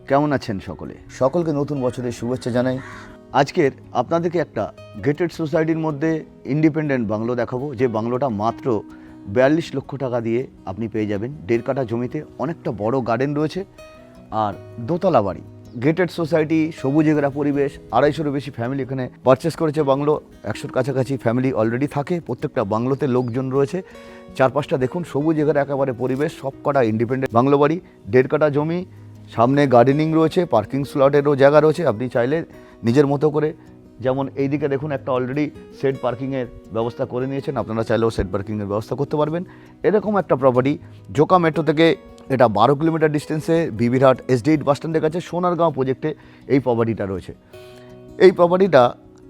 কেমন আছেন সকলকে নতুন বছরের শুভেচ্ছা জানাই। আজকের আপনাদেরকে একটা গেটেড সোসাইটির মধ্যে ইন্ডিপেন্ডেন্ট বাংলো দেখাবো, যে বাংলোটা মাত্র 42 লক্ষ টাকা দিয়ে আপনি পেয়ে যাবেন। 1.5 কাঠা জমিতে অনেকটা বড় গার্ডেন রয়েছে আর দোতলা বাড়ি। গেটেড সোসাইটি, সবুজে ঘেরা পরিবেশ, 250-এরও বেশি ফ্যামিলি এখানে পারচেস করেছে বাংলো। 100-র কাছাকাছি ফ্যামিলি অলরেডি থাকে, প্রত্যেকটা বাংলোতে লোকজন রয়েছে। চারপাশটা দেখুন, সবুজে ঘেরা একেবারে পরিবেশ, সব কটা ইন্ডিপেন্ডেন্ট বাংলো বাড়ি। 1.5 কাঠা জমি, সামনে গার্ডেনিং রয়েছে, পার্কিং স্লটেরও জায়গা রয়েছে। আপনি চাইলে নিজের মতো করে, যেমন এইদিকে দেখুন একটা অলরেডি সেট পার্কিংয়ের ব্যবস্থা করে নিয়েছেন, আপনারা চাইলেও সেট পার্কিংয়ের ব্যবস্থা করতে পারবেন। এরকম একটা প্রপার্টি জোকা মেট্রো থেকে এটা 12 কিলোমিটার ডিস্টেন্সে, বিবিরহাট SD8 বাস স্ট্যান্ডের কাছে সোনারগাঁও প্রজেক্টে এই প্রপার্টিটা রয়েছে। এই প্রপার্টিটা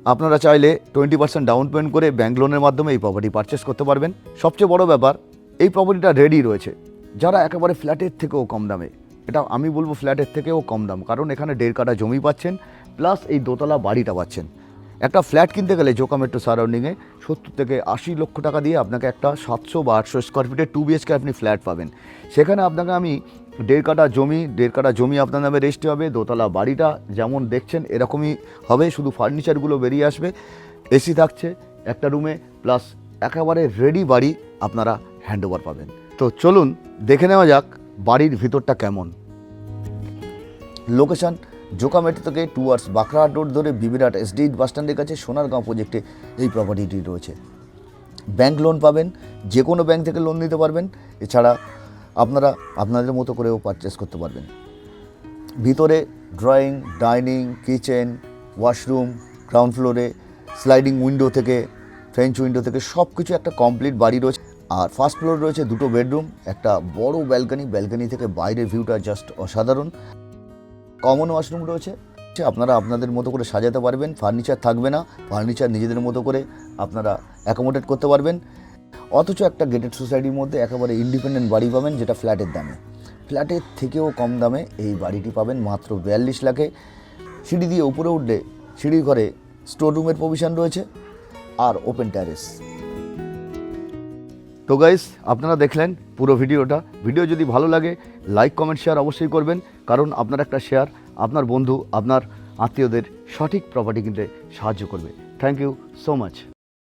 আপনারা চাইলে 20% ডাউন পেমেন্ট করে ব্যাংক লোনের মাধ্যমে এই প্রপার্টি পারচেস করতে পারবেন। সবচেয়ে বড় ব্যাপার, এই প্রপার্টিটা রেডি রয়েছে যারা একেবারে ফ্ল্যাটের থেকেও কম দামে, এটা আমি বলবো ফ্ল্যাটের থেকেও কম দাম, কারণ এখানে 1.5 কাঠা জমি পাচ্ছেন, প্লাস এই দোতলা বাড়িটা পাচ্ছেন। একটা ফ্ল্যাট কিনতে গেলে জোকা মেট্রো সারাউন্ডিংয়ে 70 থেকে 80 লক্ষ টাকা দিয়ে আপনাকে একটা 700 বা 800 স্কোয়ার ফিটের 2 BHK আপনি ফ্ল্যাট পাবেন। সেখানে আপনাকে আমি 1.5 কাঠা জমি আপনার নামে রেজিস্ট্রি হবে। দোতলা বাড়িটা যেমন দেখছেন এরকমই হবে, শুধু ফার্নিচারগুলো বেরিয়ে আসবে। এসি থাকছে একটা রুমে, প্লাস একেবারে রেডি বাড়ি আপনারা হ্যান্ডওভার পাবেন। তো চলুন দেখে নেওয়া যাক বাড়ির ভিতরটা কেমন। লোকেশন জোকা মেট্রো থেকে 2 আওয়ার্স বাঁকড়াহাট রোড ধরে বিবিরহাট SD8 বাস স্ট্যান্ডের কাছে সোনারগাঁও প্রজেক্টে এই প্রপার্টিটি রয়েছে। ব্যাংক লোন পাবেন, যে কোনো ব্যাংক থেকে লোন নিতে পারবেন। এছাড়া আপনারা আপনাদের মতো করেও পারচেস করতে পারবেন। ভিতরে drawing, dining, kitchen, washroom, ground ফ্লোরে স্লাইডিং উইন্ডো থেকে, ফ্রেঞ্চ উইন্ডো থেকে সব কিছু একটা কমপ্লিট বাড়ি রয়েছে। আর ফার্স্ট ফ্লোর রয়েছে 2টো বেডরুম, একটা বড় ব্যালকনি থেকে বাইরের ভিউটা জাস্ট অসাধারণ। কমন ওয়াশরুম রয়েছে, আপনারা আপনাদের মতো করে সাজাতে পারবেন। ফার্নিচার থাকবে না, ফার্নিচার নিজেদের মতো করে আপনারা অ্যাকোমোডেট করতে পারবেন। অথচ একটা গেটেড সোসাইটির মধ্যে একেবারে ইন্ডিপেন্ডেন্ট বাড়ি পাবেন, যেটা ফ্ল্যাটের দামে, ফ্ল্যাটের থেকেও কম দামে এই বাড়িটি পাবেন মাত্র 42 লাখে। সিঁড়ি দিয়ে উপরে উঠলে সিঁড়ির ঘরে স্টোর রুমের প্রভিশন রয়েছে আর ওপেন ট্যারেস। তো গাইস, আপনারা দেখলেন পুরো ভিডিও যদি ভালো লাগে লাইক, কমেন্ট, শেয়ার অবশ্যই করবেন, কারণ আপনার একটা শেয়ার আপনার বন্ধু, আপনার আত্মীয়দের সঠিক প্রপার্টি কিনতে সাহায্য করবে। Thank you so much.